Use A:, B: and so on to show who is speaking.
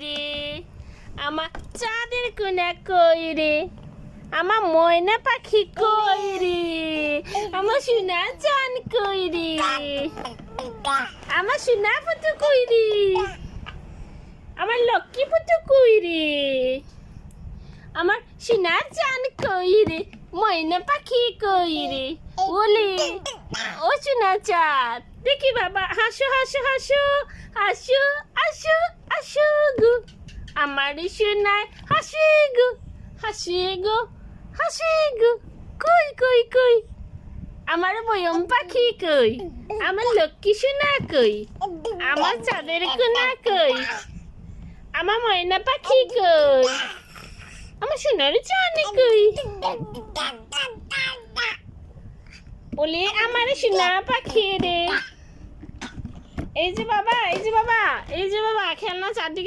A: রে, আমার চাঁদের কোনা কই রে, আমার ময়না পাখি কই রে, আমার সোনা চান কই রে, আমার সোনা পুতু কই রে, আমার লক্ষ্মী পুতু কই রে, আমার সোনা চান কই রে, ময়না পাখি কই রে, ওলে ও সোনা চাঁদ দেখি বাবা হাসো হাসো হাসো হাসো হাসো হাসো গো আমার সোনায় হাসি গো হাসি গো হাসি গো কই কই কই আমার বয়ম পাখি কই আমার লক্ষ্মী সোনা কই আমার চাঁদের কোনা কই আমার ময়না পাখি কই আমার সোনার চাঁদ কই বলে আমার সোনা পাখি রে এই যে বাবা এই যে বাবা এই যে বাবা খেলনা চারদিকে